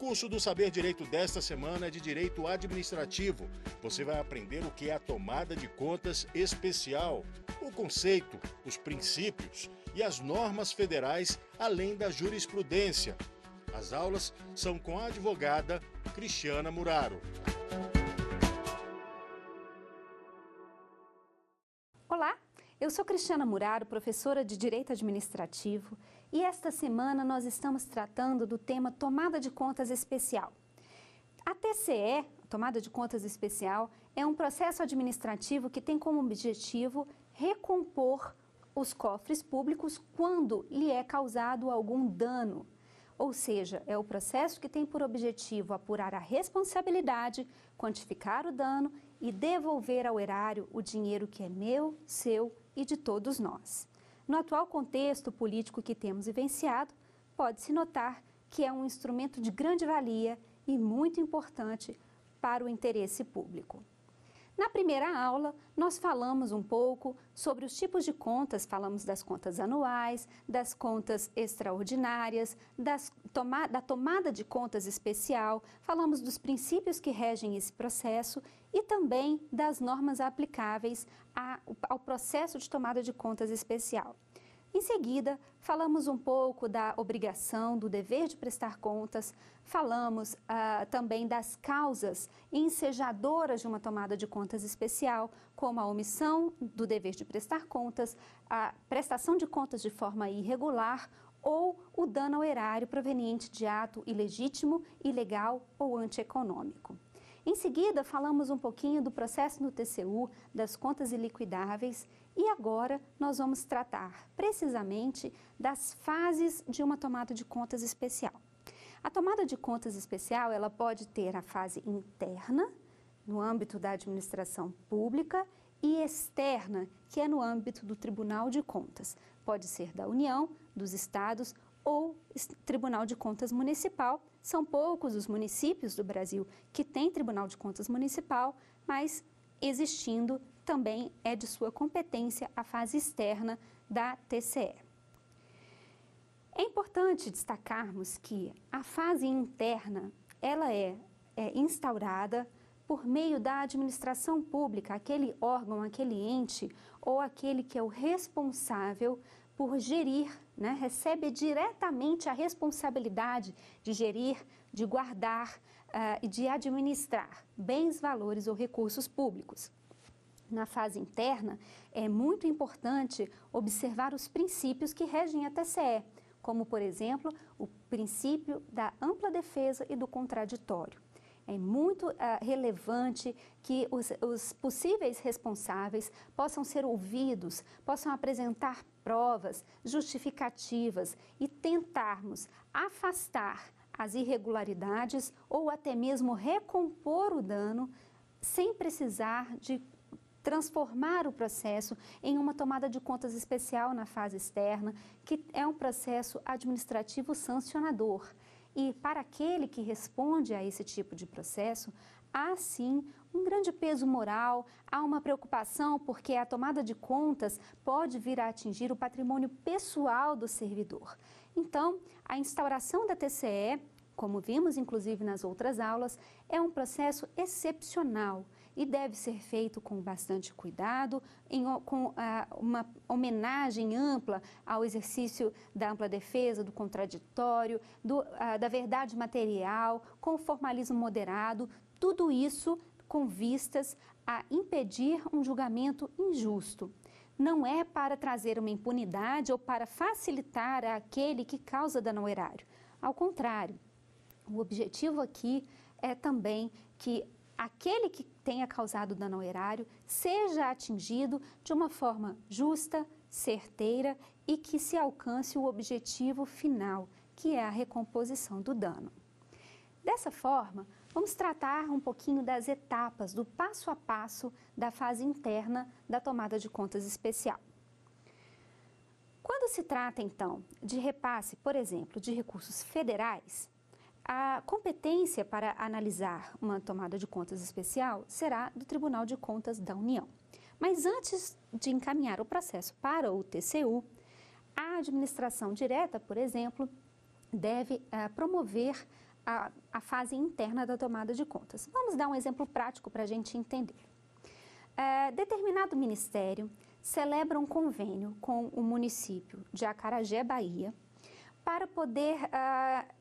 curso do Saber Direito desta semana é de Direito Administrativo. Você vai aprender o que é a tomada de contas especial, o conceito, os princípios e as normas federais, além da jurisprudência. As aulas são com a advogada Cristiana Muraro. Olá, eu sou Cristiana Muraro, professora de Direito Administrativo, e esta semana nós estamos tratando do tema Tomada de Contas Especial. A TCE, Tomada de Contas Especial, é um processo administrativo que tem como objetivo recompor os cofres públicos quando lhe é causado algum dano. Ou seja, é o processo que tem por objetivo apurar a responsabilidade, quantificar o dano e devolver ao erário o dinheiro que é meu, seu e de todos nós. No atual contexto político que temos vivenciado, pode-se notar que é um instrumento de grande valia e muito importante para o interesse público. Na primeira aula, nós falamos um pouco sobre os tipos de contas, falamos das contas anuais, das contas extraordinárias, da tomada de contas especial, falamos dos princípios que regem esse processo e também das normas aplicáveis ao processo de tomada de contas especial. Em seguida, falamos um pouco da obrigação, do dever de prestar contas, falamos também das causas ensejadoras de uma tomada de contas especial, como a omissão do dever de prestar contas, a prestação de contas de forma irregular ou o dano ao erário proveniente de ato ilegítimo, ilegal ou antieconômico. Em seguida, falamos um pouquinho do processo no TCU, das contas iliquidáveis e agora nós vamos tratar precisamente das fases de uma tomada de contas especial. A tomada de contas especial, ela pode ter a fase interna, no âmbito da administração pública, e externa, que é no âmbito do Tribunal de Contas. Pode ser da União, dos Estados ou Tribunal de Contas Municipal. São poucos os municípios do Brasil que têm Tribunal de Contas Municipal, mas existindo também é de sua competência a fase externa da TCE. É importante destacarmos que a fase interna, ela é instaurada por meio da administração pública, aquele órgão, aquele ente ou aquele que é o responsável por gerir, recebe diretamente a responsabilidade de gerir, de guardar e de administrar bens, valores ou recursos públicos. Na fase interna, é muito importante observar os princípios que regem a TCE, como, por exemplo, o princípio da ampla defesa e do contraditório. É muito relevante que os possíveis responsáveis possam ser ouvidos, possam apresentar provas, justificativas e tentarmos afastar as irregularidades ou até mesmo recompor o dano sem precisar de transformar o processo em uma tomada de contas especial na fase externa, que é um processo administrativo sancionador. E para aquele que responde a esse tipo de processo, há sim um grande peso moral, há uma preocupação porque a tomada de contas pode vir a atingir o patrimônio pessoal do servidor. Então, a instauração da TCE, como vimos inclusive nas outras aulas, é um processo excepcional e deve ser feito com bastante cuidado, com uma homenagem ampla ao exercício da ampla defesa, do contraditório, da verdade material, com o formalismo moderado, tudo isso com vistas a impedir um julgamento injusto. Não é para trazer uma impunidade ou para facilitar aquele que causa dano ao erário. Ao contrário, o objetivo aqui é também que aquele que tenha causado dano ao erário seja atingido de uma forma justa, certeira e que se alcance o objetivo final, que é a recomposição do dano. Dessa forma, vamos tratar um pouquinho das etapas, do passo a passo da fase interna da tomada de contas especial. Quando se trata, então, de repasse, por exemplo, de recursos federais, a competência para analisar uma tomada de contas especial será do Tribunal de Contas da União. Mas antes de encaminhar o processo para o TCU, a administração direta, por exemplo, deve promover a fase interna da tomada de contas. Vamos dar um exemplo prático para a gente entender. Determinado ministério celebra um convênio com o município de Acarajé, Bahia, para poder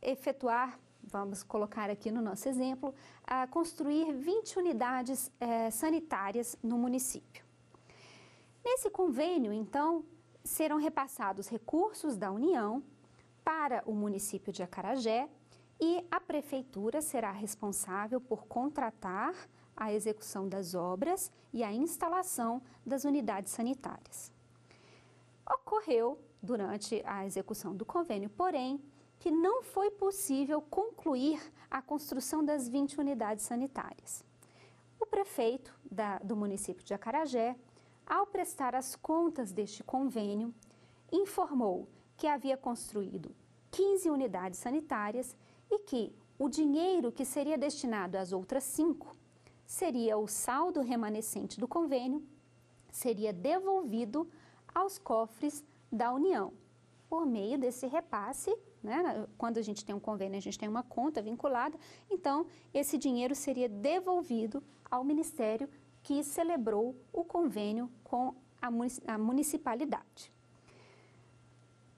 efetuar, vamos colocar aqui no nosso exemplo, construir 20 unidades sanitárias no município. Nesse convênio, então, serão repassados recursos da União para o município de Acarajé e a prefeitura será responsável por contratar a execução das obras e a instalação das unidades sanitárias. Ocorreu, durante a execução do convênio, porém, que não foi possível concluir a construção das 20 unidades sanitárias. O prefeito do município de Acarajé, ao prestar as contas deste convênio, informou que havia construído 15 unidades sanitárias e que o dinheiro que seria destinado às outras 5 seria o saldo remanescente do convênio, seria devolvido aos cofres da União, por meio desse repasse, né? Quando a gente tem um convênio, a gente tem uma conta vinculada, então esse dinheiro seria devolvido ao Ministério que celebrou o convênio com a municipalidade.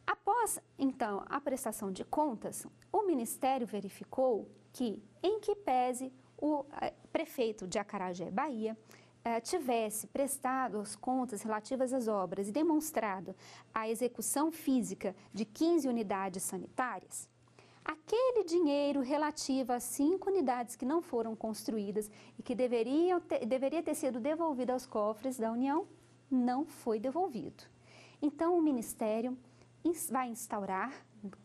Após, então, a prestação de contas, o Ministério verificou que, em que pese o prefeito de Acarajé, Bahia, tivesse prestado as contas relativas às obras e demonstrado a execução física de 15 unidades sanitárias, aquele dinheiro relativo a 5 unidades que não foram construídas e que deveria ter sido devolvido aos cofres da União, não foi devolvido. Então, o Ministério vai instaurar,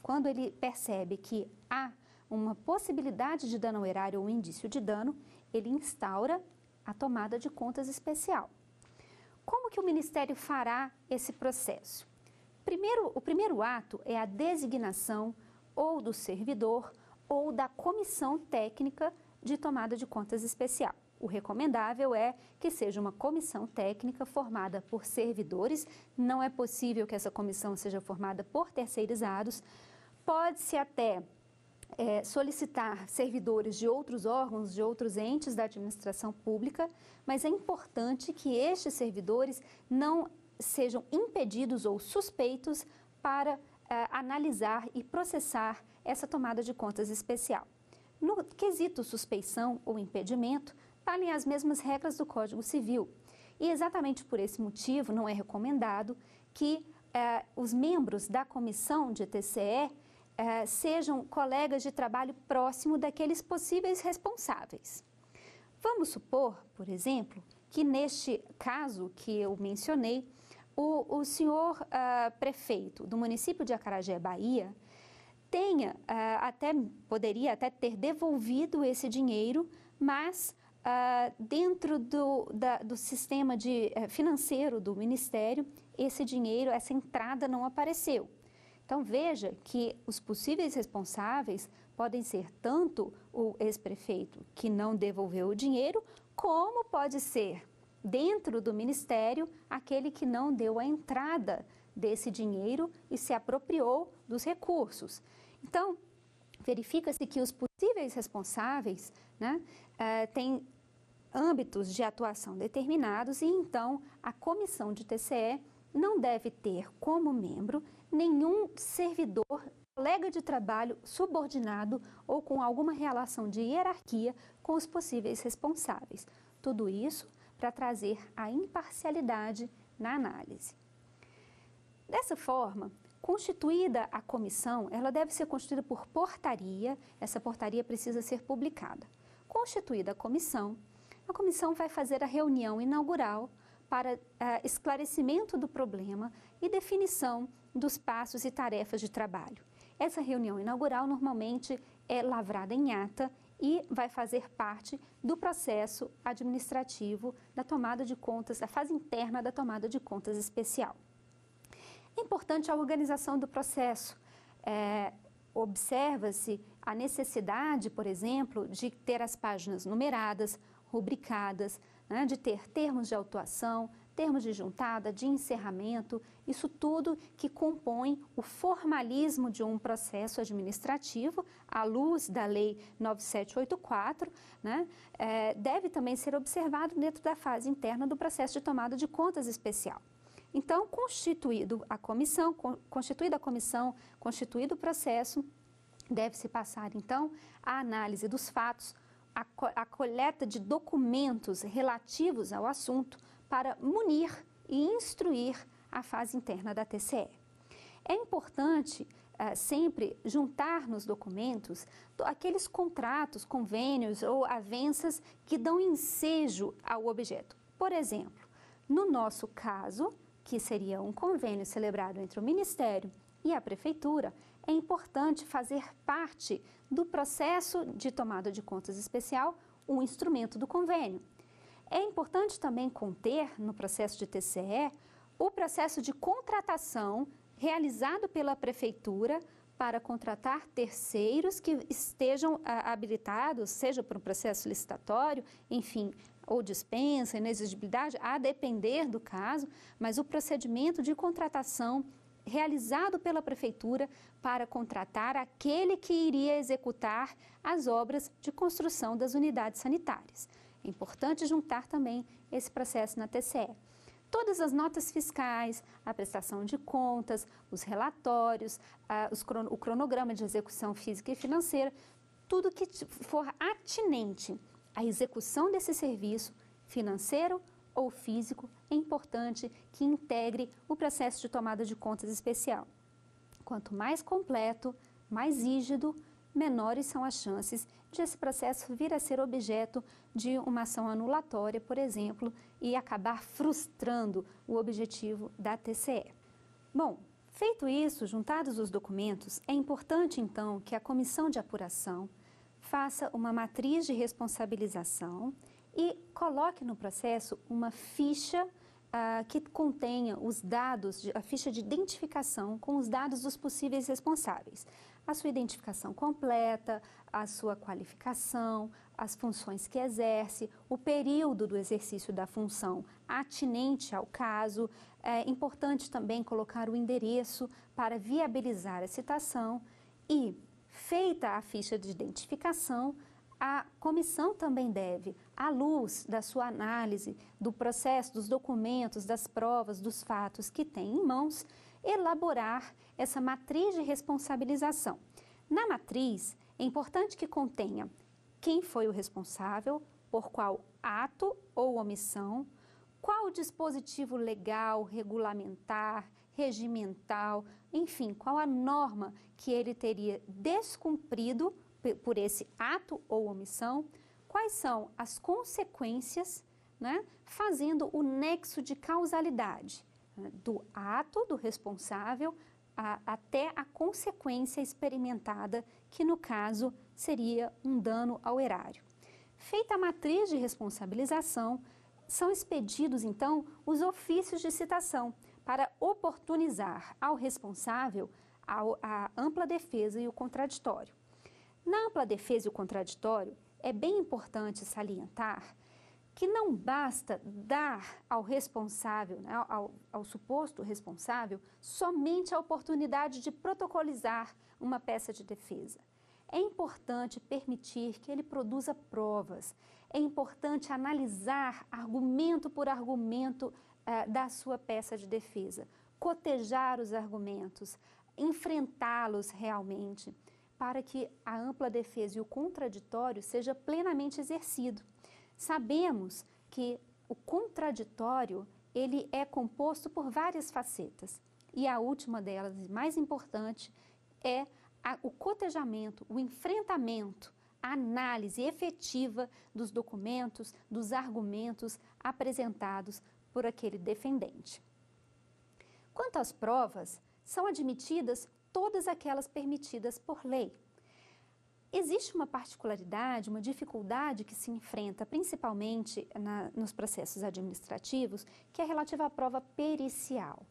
quando ele percebe que há uma possibilidade de dano ao erário ou um indício de dano, ele instaura a tomada de contas especial. Como que o Ministério fará esse processo? O primeiro ato é a designação ou do servidor ou da comissão técnica de tomada de contas especial. O recomendável é que seja uma comissão técnica formada por servidores, não é possível que essa comissão seja formada por terceirizados, pode-se até solicitar servidores de outros órgãos, de outros entes da administração pública, mas é importante que estes servidores não sejam impedidos ou suspeitos para analisar e processar essa tomada de contas especial. No quesito suspeição ou impedimento, valem as mesmas regras do Código Civil. E exatamente por esse motivo não é recomendado que os membros da comissão de TCE sejam colegas de trabalho próximo daqueles possíveis responsáveis. Vamos supor, por exemplo, que neste caso que eu mencionei, o senhor prefeito do município de Acarajé, Bahia, poderia até ter devolvido esse dinheiro, mas dentro do sistema financeiro do Ministério, esse dinheiro, essa entrada não apareceu. Então, veja que os possíveis responsáveis podem ser tanto o ex-prefeito que não devolveu o dinheiro, como pode ser, dentro do Ministério, aquele que não deu a entrada desse dinheiro e se apropriou dos recursos. Então, verifica-se que os possíveis responsáveis, né, têm âmbitos de atuação determinados e, então, a comissão de TCE não deve ter como membro nenhum servidor, colega de trabalho subordinado ou com alguma relação de hierarquia com os possíveis responsáveis. Tudo isso para trazer a imparcialidade na análise. Dessa forma, constituída a comissão, ela deve ser constituída por portaria, essa portaria precisa ser publicada. Constituída a comissão vai fazer a reunião inaugural para esclarecimento do problema e definição dos passos e tarefas de trabalho. Essa reunião inaugural normalmente é lavrada em ata e vai fazer parte do processo administrativo da tomada de contas, da fase interna da tomada de contas especial. É importante a organização do processo. Observa-se a necessidade, por exemplo, de ter as páginas numeradas, rubricadas, né, de ter termos de autuação, termos de juntada, de encerramento, isso tudo que compõe o formalismo de um processo administrativo, à luz da Lei 9784, né, deve também ser observado dentro da fase interna do processo de tomada de contas especial. Então, constituída a comissão, constituído o processo, deve-se passar, então, a análise dos fatos, a coleta de documentos relativos ao assunto para munir e instruir a fase interna da TCE. É importante sempre juntar nos documentos aqueles contratos, convênios ou avenças que dão ensejo ao objeto. Por exemplo, no nosso caso, que seria um convênio celebrado entre o Ministério e a Prefeitura, é importante fazer parte do processo de tomada de contas especial um instrumento do convênio. É importante também conter no processo de TCE o processo de contratação realizado pela Prefeitura para contratar terceiros que estejam habilitados, seja por um processo licitatório, enfim, ou dispensa, inexigibilidade, a depender do caso, mas o procedimento de contratação realizado pela Prefeitura para contratar aquele que iria executar as obras de construção das unidades sanitárias. É importante juntar também esse processo na TCE. Todas as notas fiscais, a prestação de contas, os relatórios, o cronograma de execução física e financeira, tudo que for atinente à execução desse serviço financeiro ou físico, é importante que integre o processo de tomada de contas especial. Quanto mais completo, mais rígido, menores são as chances de esse processo vir a ser objeto de uma ação anulatória, por exemplo, e acabar frustrando o objetivo da TCE. Bom, feito isso, juntados os documentos, é importante então que a comissão de apuração faça uma matriz de responsabilização e coloque no processo uma ficha que contenha os dados, a ficha de identificação com os dados dos possíveis responsáveis. A sua identificação completa, a sua qualificação, as funções que exerce, o período do exercício da função atinente ao caso. É importante também colocar o endereço para viabilizar a citação e, feita a ficha de identificação, a comissão também deve, à luz da sua análise do processo, dos documentos, das provas, dos fatos que tem em mãos, elaborar essa matriz de responsabilização. Na matriz, é importante que contenha quem foi o responsável, por qual ato ou omissão, qual o dispositivo legal, regulamentar, regimental, enfim, qual a norma que ele teria descumprido por esse ato ou omissão, quais são as consequências, né, fazendo o nexo de causalidade, né, do ato do responsável até a consequência experimentada, que no caso seria um dano ao erário. Feita a matriz de responsabilização, são expedidos então os ofícios de citação para oportunizar ao responsável a ampla defesa e o contraditório. Na ampla defesa e o contraditório, é bem importante salientar que não basta dar ao responsável, né, ao suposto responsável, somente a oportunidade de protocolizar uma peça de defesa. É importante permitir que ele produza provas, é importante analisar argumento por argumento da sua peça de defesa, cotejar os argumentos, enfrentá-los realmente, para que a ampla defesa e o contraditório seja plenamente exercido. Sabemos que o contraditório, ele é composto por várias facetas, e a última delas, e mais importante, é o cotejamento, o enfrentamento, a análise efetiva dos documentos, dos argumentos apresentados por aquele defendente. Quanto às provas, são admitidas todas aquelas permitidas por lei. Existe uma particularidade, uma dificuldade que se enfrenta principalmente nos processos administrativos, que é relativa à prova pericial.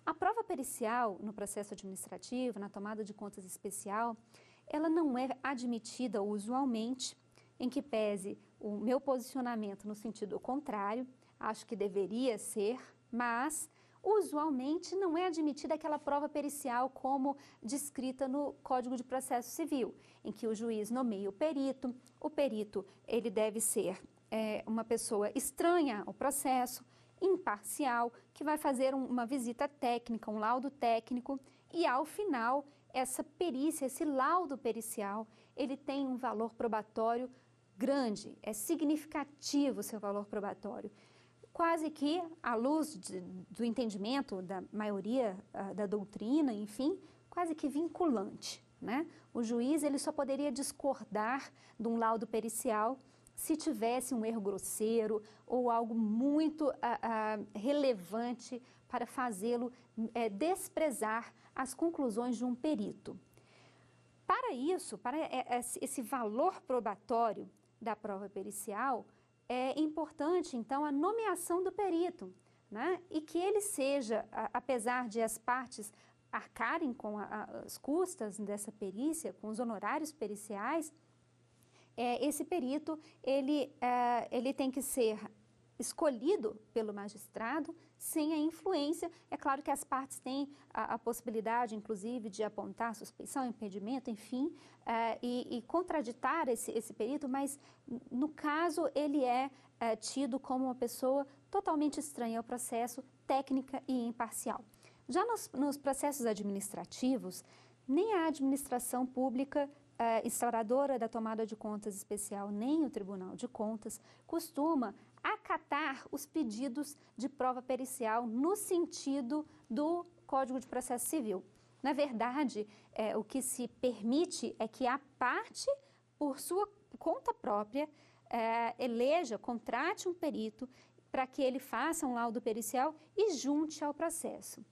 A prova pericial no processo administrativo, na tomada de contas especial, ela não é admitida usualmente, em que pese o meu posicionamento no sentido contrário, acho que deveria ser, mas usualmente não é admitida aquela prova pericial como descrita no Código de Processo Civil, em que o juiz nomeia o perito ele deve ser uma pessoa estranha ao processo, imparcial, que vai fazer uma visita técnica, um laudo técnico, e ao final essa perícia, esse laudo pericial, ele tem um valor probatório grande, é significativo o seu valor probatório. Quase que, à luz do entendimento da maioria da doutrina, enfim, quase que vinculante, né? O juiz ele só poderia discordar de um laudo pericial se tivesse um erro grosseiro ou algo muito relevante para fazê-lo desprezar as conclusões de um perito. Para isso, para esse valor probatório da prova pericial, é importante, então, a nomeação do perito, né? E que ele seja, apesar de as partes arcarem com as custas dessa perícia, com os honorários periciais, esse perito, ele tem que ser escolhido pelo magistrado sem a influência. É claro que as partes têm a possibilidade, inclusive, de apontar suspeição, impedimento, enfim, e contraditar esse perito, mas, no caso, ele é tido como uma pessoa totalmente estranha ao processo, técnica e imparcial. Já nos processos administrativos, nem a administração pública instauradora da tomada de contas especial, nem o Tribunal de Contas, costuma acatar os pedidos de prova pericial no sentido do Código de Processo Civil. Na verdade, o que se permite é que a parte, por sua conta própria, contrate um perito para que ele faça um laudo pericial e junte ao processo.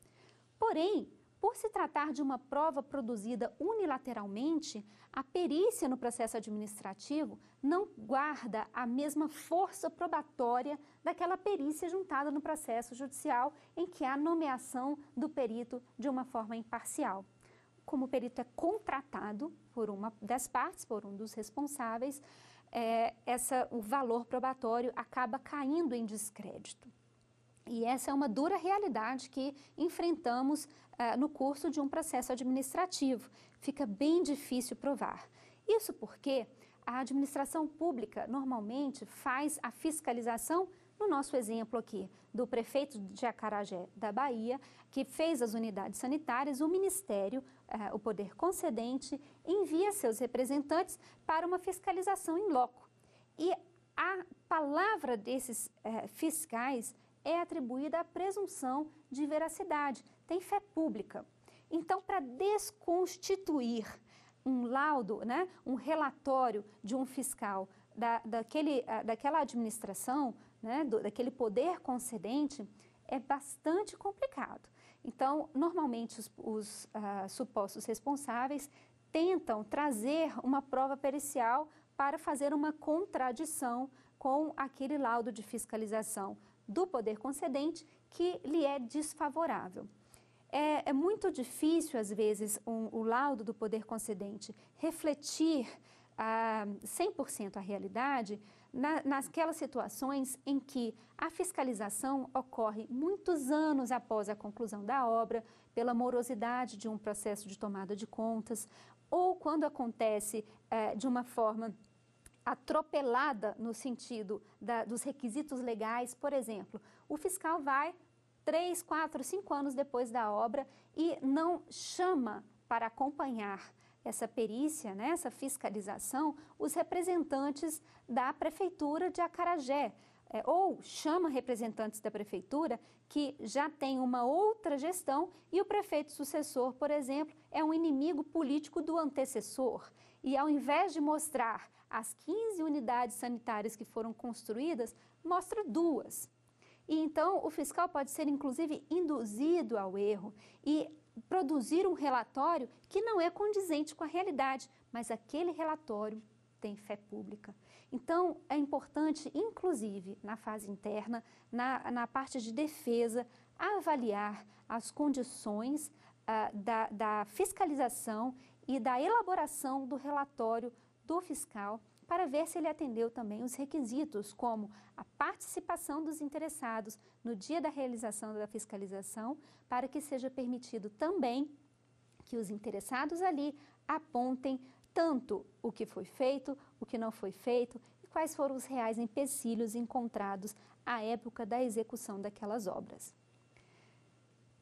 Porém, por se tratar de uma prova produzida unilateralmente, a perícia no processo administrativo não guarda a mesma força probatória daquela perícia juntada no processo judicial em que há nomeação do perito de uma forma imparcial. Como o perito é contratado por uma das partes, por um dos responsáveis, o valor probatório acaba caindo em descrédito. E essa é uma dura realidade que enfrentamos no curso de um processo administrativo. Fica bem difícil provar. Isso porque a administração pública normalmente faz a fiscalização, no nosso exemplo aqui, do prefeito de Acarajé, da Bahia, que fez as unidades sanitárias, o Ministério, o poder concedente, envia seus representantes para uma fiscalização in loco. E a palavra desses fiscais é atribuída à presunção de veracidade, tem fé pública. Então, para desconstituir um laudo, né, um relatório de um fiscal daquela administração, né, daquele poder concedente, é bastante complicado. Então, normalmente, os supostos responsáveis tentam trazer uma prova pericial para fazer uma contradição com aquele laudo de fiscalização do poder concedente que lhe é desfavorável. É muito difícil, às vezes, o laudo do poder concedente refletir 100% a realidade naquelas situações em que a fiscalização ocorre muitos anos após a conclusão da obra, pela morosidade de um processo de tomada de contas, ou quando acontece de uma forma atropelada no sentido dos requisitos legais. Por exemplo, o fiscal vai 3, 4, 5 anos depois da obra e não chama para acompanhar essa perícia, né, essa fiscalização, os representantes da Prefeitura de Acarajé, ou chama representantes da Prefeitura que já tem uma outra gestão e o prefeito sucessor, por exemplo, é um inimigo político do antecessor. E ao invés de mostrar as 15 unidades sanitárias que foram construídas, mostra 2. E então o fiscal pode ser, inclusive, induzido ao erro e produzir um relatório que não é condizente com a realidade, mas aquele relatório tem fé pública. Então, é importante, inclusive, na fase interna, na parte de defesa, avaliar as condições da fiscalização e da elaboração do relatório do fiscal para ver se ele atendeu também os requisitos, como a participação dos interessados no dia da realização da fiscalização, para que seja permitido também que os interessados ali apontem tanto o que foi feito, o que não foi feito e quais foram os reais empecilhos encontrados à época da execução daquelas obras.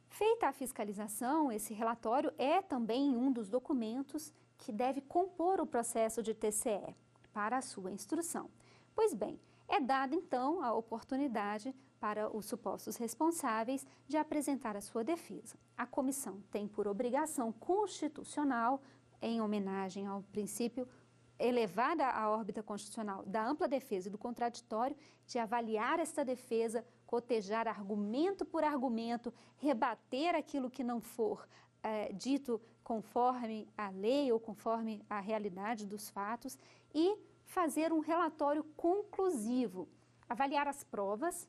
Feita a fiscalização, esse relatório é também um dos documentos que deve compor o processo de TCE para a sua instrução. Pois bem, é dada então a oportunidade para os supostos responsáveis de apresentar a sua defesa. A comissão tem por obrigação constitucional, em homenagem ao princípio elevada à órbita constitucional da ampla defesa e do contraditório, de avaliar esta defesa, cotejar argumento por argumento, rebater aquilo que não for dito conforme a lei ou conforme a realidade dos fatos e fazer um relatório conclusivo. Avaliar as provas,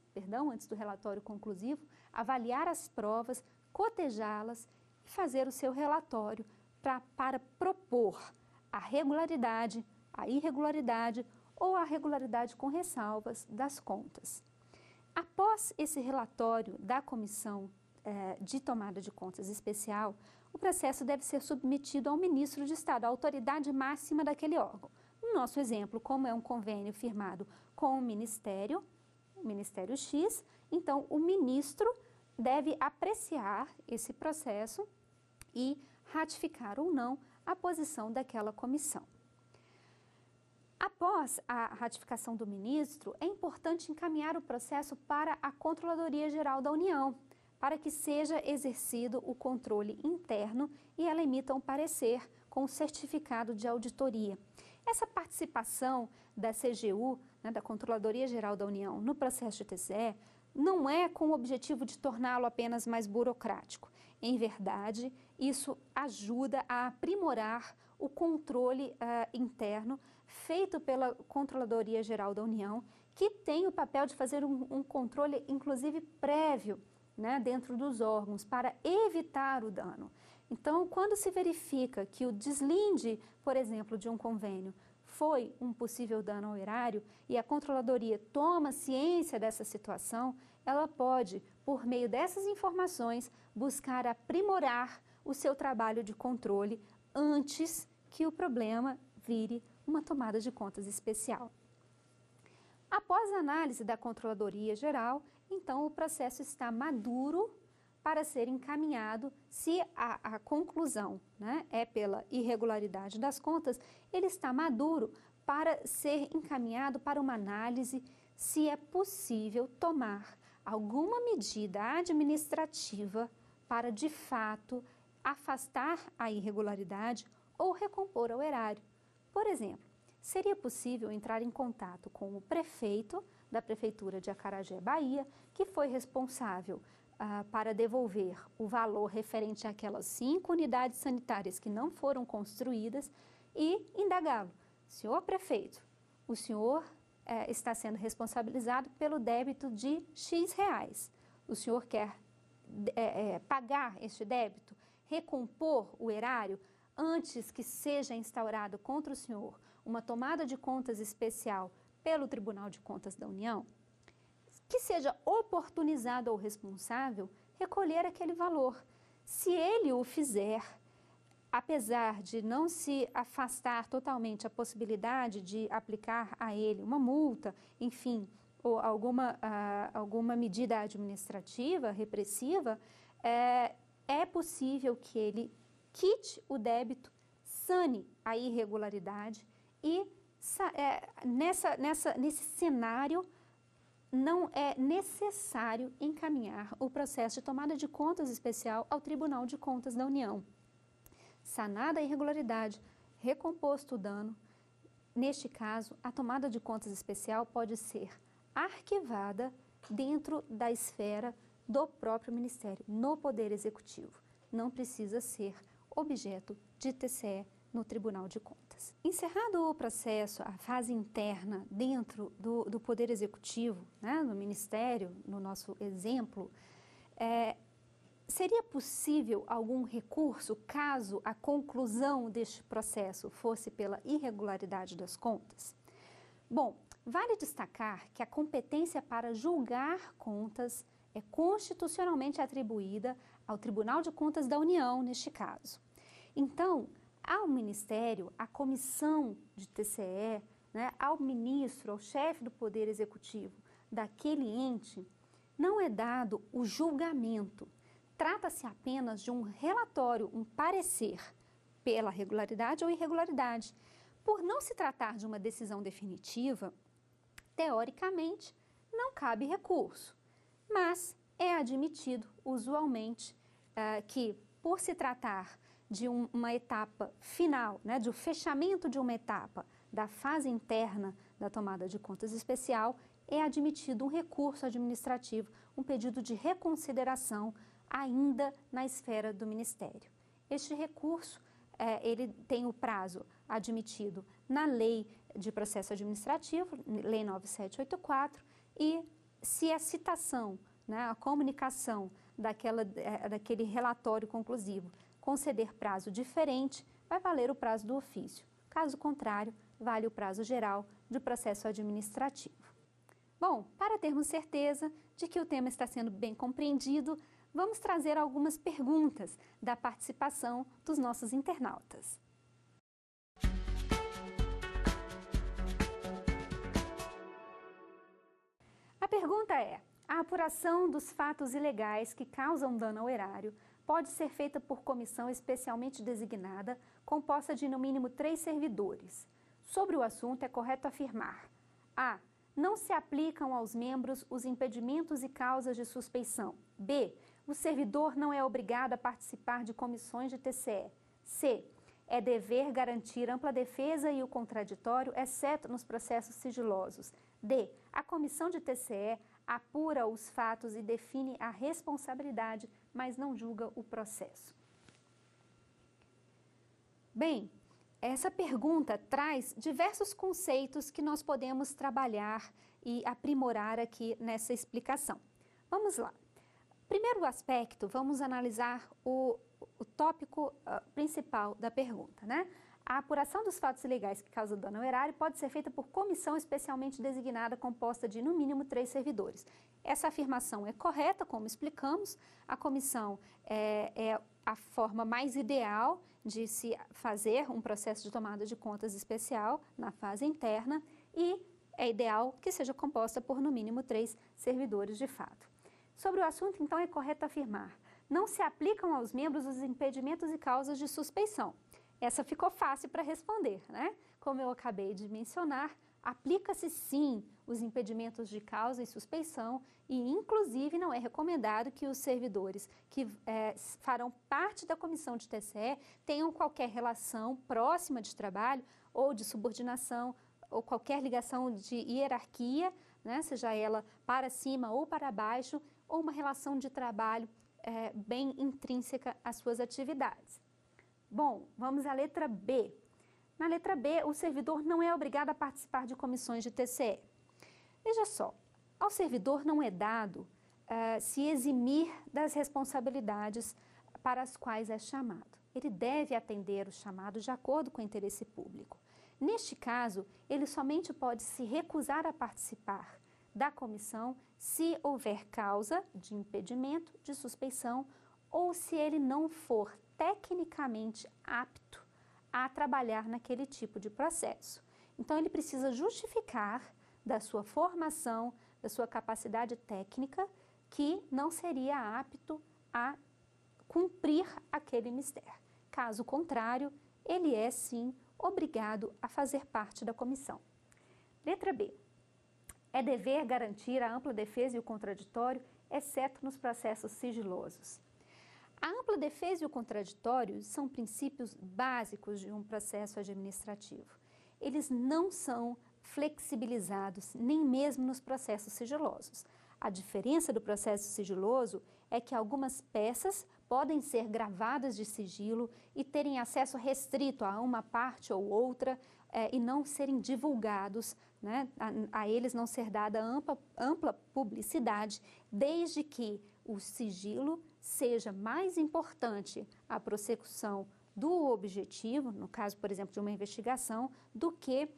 antes do relatório conclusivo, avaliar as provas, cotejá-las e fazer o seu relatório para propor a regularidade, a irregularidade ou a regularidade com ressalvas das contas. Após esse relatório da Comissão de Tomada de Contas Especial, o processo deve ser submetido ao ministro de Estado, a autoridade máxima daquele órgão. No nosso exemplo, como é um convênio firmado com o Ministério X, então o ministro deve apreciar esse processo e ratificar ou não a posição daquela comissão. Após a ratificação do ministro, é importante encaminhar o processo para a Controladoria Geral da União, para que seja exercido o controle interno e ela emita um parecer com o certificado de auditoria. Essa participação da CGU, da Controladoria Geral da União, no processo de TCE, não é com o objetivo de torná-lo apenas mais burocrático. Em verdade, isso ajuda a aprimorar o controle interno feito pela Controladoria Geral da União, que tem o papel de fazer um controle, inclusive prévio, dentro dos órgãos, para evitar o dano. Então, quando se verifica que o deslinde, por exemplo, de um convênio foi um possível dano ao erário e a Controladoria toma ciência dessa situação, ela pode, por meio dessas informações, buscar aprimorar o seu trabalho de controle antes que o problema vire uma tomada de contas especial. Após a análise da Controladoria Geral, então o processo está maduro para ser encaminhado. Se a conclusão é pela irregularidade das contas, ele está maduro para ser encaminhado para uma análise se é possível tomar alguma medida administrativa para, de fato, afastar a irregularidade ou recompor ao erário. Por exemplo, seria possível entrar em contato com o prefeito da Prefeitura de Acarajé, Bahia, que foi responsável para devolver o valor referente àquelas 5 unidades sanitárias que não foram construídas e indagá-lo. Senhor prefeito, o senhor está sendo responsabilizado pelo débito de X reais. O senhor quer pagar este débito, recompor o erário antes que seja instaurado contra o senhor uma tomada de contas especial pelo Tribunal de Contas da União? Que seja oportunizado ao responsável recolher aquele valor. Se ele o fizer, apesar de não se afastar totalmente a possibilidade de aplicar a ele uma multa, enfim, ou alguma medida administrativa, repressiva, é possível que ele quite o débito, sane a irregularidade e nesse cenário não é necessário encaminhar o processo de tomada de contas especial ao Tribunal de Contas da União. Sanada a irregularidade, recomposto o dano, neste caso, a tomada de contas especial pode ser arquivada dentro da esfera do próprio Ministério, no Poder Executivo. Não precisa ser objeto de TCE no Tribunal de Contas. Encerrado o processo, a fase interna dentro do Poder Executivo, no Ministério, no nosso exemplo, seria possível algum recurso caso a conclusão deste processo fosse pela irregularidade das contas? Bom, vale destacar que a competência para julgar contas é constitucionalmente atribuída ao Tribunal de Contas da União, neste caso. Então, ao Ministério, à comissão de TCE, né, ao ministro, ao chefe do Poder Executivo daquele ente, não é dado o julgamento. Trata-se apenas de um relatório, um parecer pela regularidade ou irregularidade. Por não se tratar de uma decisão definitiva, teoricamente, não cabe recurso, mas é admitido, usualmente, que, por se tratar de uma etapa final, né, de um fechamento de uma etapa da fase interna da tomada de contas especial, é admitido um recurso administrativo, um pedido de reconsideração ainda na esfera do Ministério. Este recurso, ele tem o prazo admitido na Lei de Processo Administrativo, Lei 9784, e se a citação, né, a comunicação daquele relatório conclusivo conceder prazo diferente, vai valer o prazo do ofício. Caso contrário, vale o prazo geral de processo administrativo. Bom, para termos certeza de que o tema está sendo bem compreendido, vamos trazer algumas perguntas da participação dos nossos internautas. A pergunta é: a apuração dos fatos ilegais que causam dano ao erário pode ser feita por comissão especialmente designada, composta de no mínimo 3 servidores. Sobre o assunto, é correto afirmar: A. Não se aplicam aos membros os impedimentos e causas de suspeição. B. O servidor não é obrigado a participar de comissões de TCE. C. É dever garantir ampla defesa e o contraditório, exceto nos processos sigilosos. D. A comissão de TCE apura os fatos e define a responsabilidade, mas não julga o processo. Bem, essa pergunta traz diversos conceitos que nós podemos trabalhar e aprimorar aqui nessa explicação. Vamos lá. Primeiro aspecto, vamos analisar o tópico principal da pergunta, né? A apuração dos fatos ilegais que causam dano ao erário pode ser feita por comissão especialmente designada, composta de, no mínimo, 3 servidores. Essa afirmação é correta, como explicamos. A comissão é a forma mais ideal de se fazer um processo de tomada de contas especial na fase interna e é ideal que seja composta por, no mínimo, 3 servidores de fato. Sobre o assunto, então, é correto afirmar: não se aplicam aos membros os impedimentos e causas de suspeição. Essa ficou fácil para responder, né? Como eu acabei de mencionar, aplica-se sim os impedimentos de causa e suspeição e, inclusive, não é recomendado que os servidores que farão parte da comissão de TCE tenham qualquer relação próxima de trabalho ou de subordinação ou qualquer ligação de hierarquia, né? Seja ela para cima ou para baixo, ou uma relação de trabalho bem intrínseca às suas atividades. Bom, vamos à letra B. Na letra B, o servidor não é obrigado a participar de comissões de TCE. Veja só, ao servidor não é dado se eximir das responsabilidades para as quais é chamado. Ele deve atender o chamado de acordo com o interesse público. Neste caso, ele somente pode se recusar a participar da comissão se houver causa de impedimento, de suspeição, ou se ele não for tecnicamente apto a trabalhar naquele tipo de processo. Então, ele precisa justificar da sua formação, da sua capacidade técnica, que não seria apto a cumprir aquele mistério. Caso contrário, ele é, sim, obrigado a fazer parte da comissão. Letra B. É dever garantir a ampla defesa e o contraditório, exceto nos processos sigilosos. A ampla defesa e o contraditório são princípios básicos de um processo administrativo. Eles não são flexibilizados, nem mesmo nos processos sigilosos. A diferença do processo sigiloso é que algumas peças podem ser gravadas de sigilo e terem acesso restrito a uma parte ou outra e não serem divulgados, né? A eles não ser dada ampla publicidade, desde que o sigilo seja mais importante à prossecução do objetivo, no caso, por exemplo, de uma investigação, do que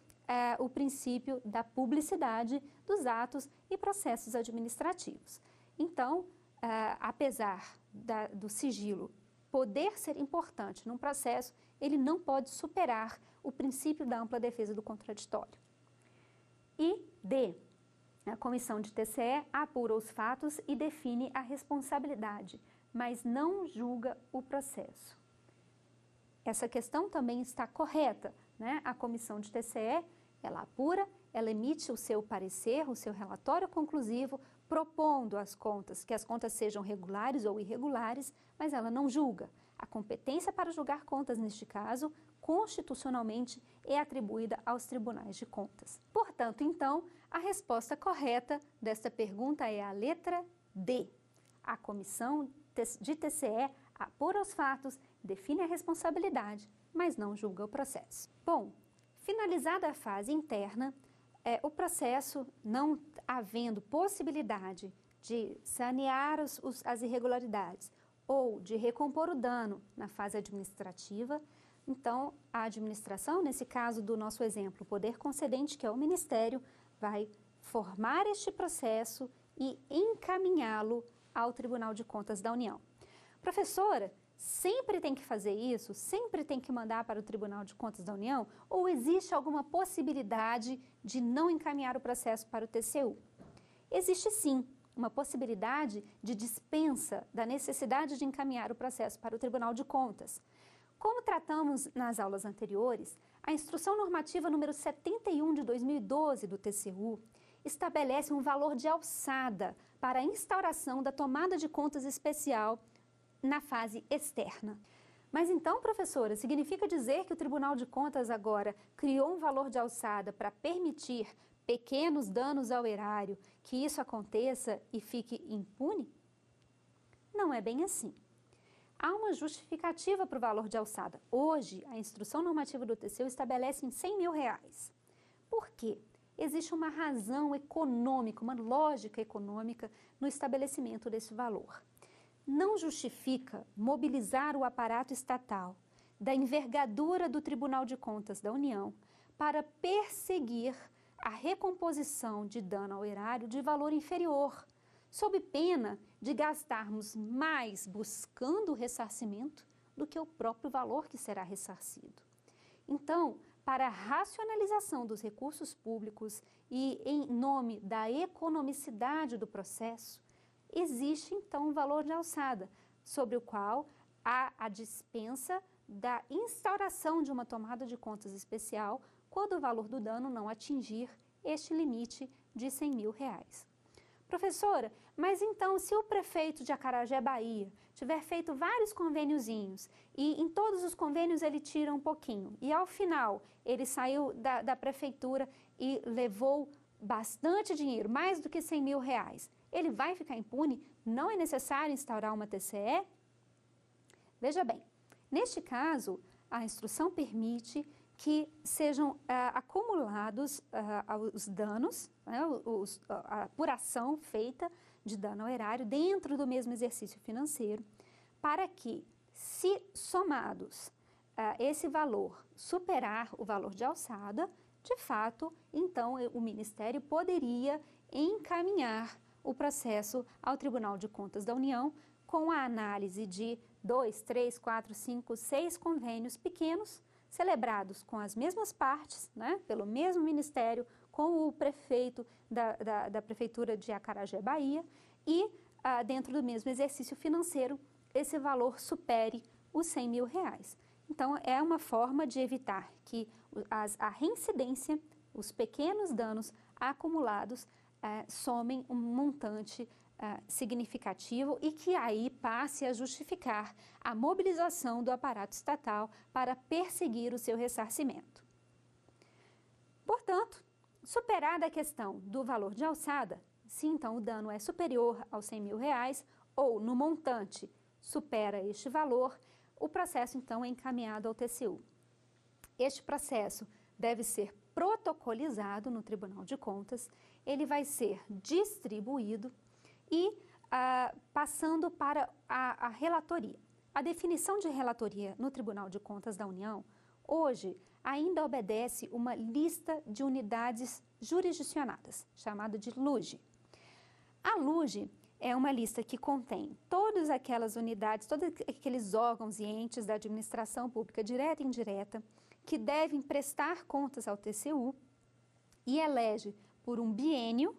o princípio da publicidade dos atos e processos administrativos. Então, apesar do sigilo poder ser importante num processo, ele não pode superar o princípio da ampla defesa do contraditório. E D, a comissão de TCE apura os fatos e define a responsabilidade, mas não julga o processo. Essa questão também está correta, né? A comissão de TCE, ela apura, ela emite o seu parecer, o seu relatório conclusivo, propondo que as contas sejam regulares ou irregulares, mas ela não julga. A competência para julgar contas, neste caso, constitucionalmente é atribuída aos tribunais de contas. Portanto, então, a resposta correta desta pergunta é a letra D. A comissão de TCE apura os fatos, define a responsabilidade, mas não julga o processo. Bom, finalizada a fase interna, o processo, não havendo possibilidade de sanear as irregularidades ou de recompor o dano na fase administrativa, então a administração, nesse caso do nosso exemplo, o poder concedente, que é o Ministério, vai formar este processo e encaminhá-lo ao Tribunal de Contas da União. Professora, sempre tem que fazer isso? Sempre tem que mandar para o Tribunal de Contas da União? Ou existe alguma possibilidade de não encaminhar o processo para o TCU? Existe sim uma possibilidade de dispensa da necessidade de encaminhar o processo para o Tribunal de Contas. Como tratamos nas aulas anteriores, a Instrução Normativa número 71 de 2012 do TCU estabelece um valor de alçada para a instauração da tomada de contas especial na fase externa. Mas então, professora, significa dizer que o Tribunal de Contas agora criou um valor de alçada para permitir pequenos danos ao erário, que isso aconteça e fique impune? Não é bem assim. Há uma justificativa para o valor de alçada. Hoje, a Instrução Normativa do TCU estabelece em R$100 mil. Por quê? Existe uma razão econômica, uma lógica econômica no estabelecimento desse valor. Não justifica mobilizar o aparato estatal da envergadura do Tribunal de Contas da União para perseguir a recomposição de dano ao erário de valor inferior, sob pena de gastarmos mais buscando o ressarcimento do que o próprio valor que será ressarcido. Então, para a racionalização dos recursos públicos e em nome da economicidade do processo, existe então um valor de alçada, sobre o qual há a dispensa da instauração de uma tomada de contas especial quando o valor do dano não atingir este limite de R$100 mil. Professora, mas então se o prefeito de Acarajé, Bahia, tiver feito vários convêniozinhos e em todos os convênios ele tira um pouquinho e ao final ele saiu da prefeitura e levou bastante dinheiro, mais do que R$100 mil, ele vai ficar impune? Não é necessário instaurar uma TCE? Veja bem, neste caso, a instrução permite que sejam acumulados os danos, né, a apuração feita de dano ao erário dentro do mesmo exercício financeiro, para que, se somados esse valor superar o valor de alçada, de fato, então o Ministério poderia encaminhar o processo ao Tribunal de Contas da União com a análise de 2, 3, 4, 5, 6 convênios pequenos, celebrados com as mesmas partes, né, pelo mesmo Ministério, com o prefeito da Prefeitura de Acarajé, Bahia, e dentro do mesmo exercício financeiro, esse valor supere os R$100 mil. Então, é uma forma de evitar que a reincidência, os pequenos danos acumulados, somem um montante significativo e que aí passe a justificar a mobilização do aparato estatal para perseguir o seu ressarcimento. Portanto, superada a questão do valor de alçada, se então o dano é superior aos R$100 mil ou no montante supera este valor, o processo então é encaminhado ao TCU. Este processo deve ser protocolizado no Tribunal de Contas, ele vai ser distribuído e passando para a relatoria. A definição de relatoria no Tribunal de Contas da União, hoje, ainda obedece uma lista de unidades jurisdicionadas, chamada de LUGE. A LUGE é uma lista que contém todas aquelas unidades, todos aqueles órgãos e entes da administração pública direta e indireta que devem prestar contas ao TCU e elege por um biênio,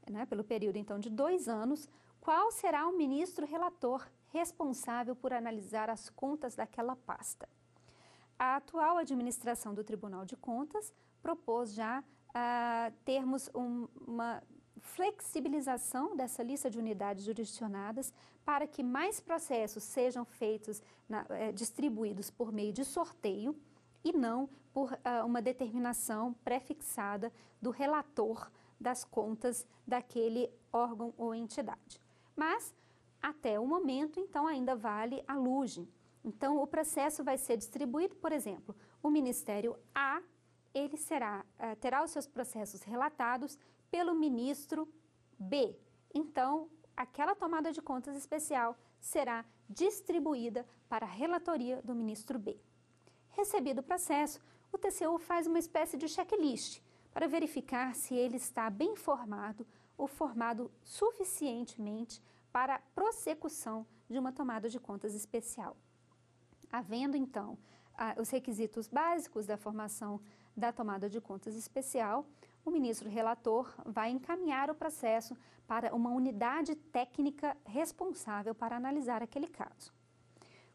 né, pelo período então de 2 anos, qual será o ministro relator responsável por analisar as contas daquela pasta. A atual administração do Tribunal de Contas propôs já termos uma flexibilização dessa lista de unidades jurisdicionadas para que mais processos sejam feitos, distribuídos por meio de sorteio e não por uma determinação pré-fixada do relator das contas daquele órgão ou entidade. Mas, até o momento, então, ainda vale a LUGE. Então, o processo vai ser distribuído, por exemplo, o Ministério A, ele terá os seus processos relatados pelo ministro B. Então, aquela tomada de contas especial será distribuída para a relatoria do ministro B. Recebido o processo, o TCU faz uma espécie de checklist para verificar se ele está bem formado ou formado suficientemente para a prossecução de uma tomada de contas especial. Havendo, então, os requisitos básicos da formação da tomada de contas especial, o ministro relator vai encaminhar o processo para uma unidade técnica responsável para analisar aquele caso.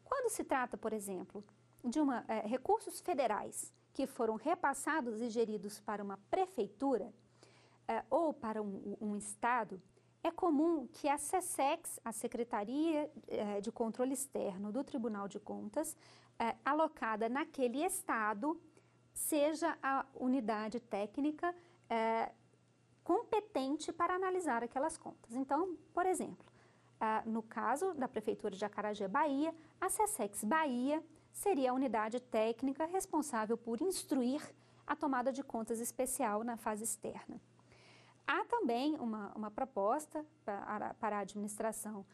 Quando se trata, por exemplo, de recursos federais que foram repassados e geridos para uma prefeitura ou para um estado, é comum que a SESEX, a Secretaria de Controle Externo do Tribunal de Contas, alocada naquele estado, seja a unidade técnica competente para analisar aquelas contas. Então, por exemplo, no caso da Prefeitura de Acarajé, Bahia, a SESEX Bahia seria a unidade técnica responsável por instruir a tomada de contas especial na fase externa. Há também uma proposta para a administração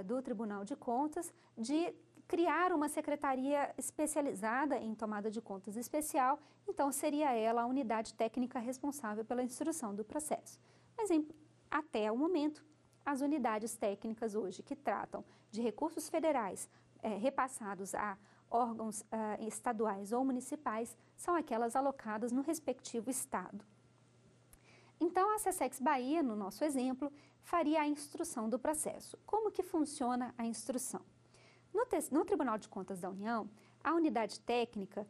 do Tribunal de Contas de criar uma secretaria especializada em tomada de contas especial, então seria ela a unidade técnica responsável pela instrução do processo. Mas até o momento, as unidades técnicas hoje que tratam de recursos federais repassados a órgãos estaduais ou municipais são aquelas alocadas no respectivo estado. Então, a SESEX Bahia, no nosso exemplo, faria a instrução do processo. Como que funciona a instrução? No Tribunal de Contas da União, a unidade técnica,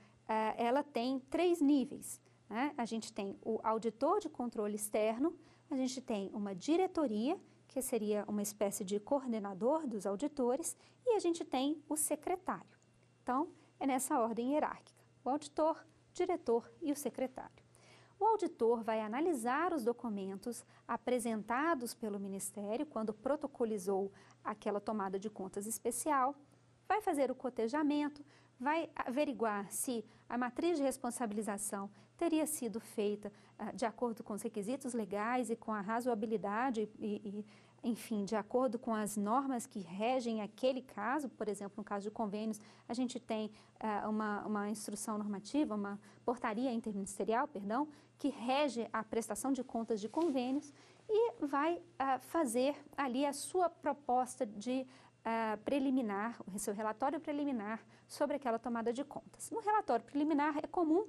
ela tem 3 níveis, né? A gente tem o auditor de controle externo, a gente tem uma diretoria, que seria uma espécie de coordenador dos auditores, e a gente tem o secretário. Então, é nessa ordem hierárquica, o auditor, diretor e o secretário. O auditor vai analisar os documentos apresentados pelo Ministério quando protocolizou aquela tomada de contas especial, vai fazer o cotejamento, vai averiguar se a matriz de responsabilização teria sido feita de acordo com os requisitos legais e com a razoabilidade enfim, de acordo com as normas que regem aquele caso. Por exemplo, no caso de convênios, a gente tem uma instrução normativa, uma portaria interministerial, perdão, que rege a prestação de contas de convênios e vai fazer ali a sua proposta de preliminar, o seu relatório preliminar sobre aquela tomada de contas. No relatório preliminar é comum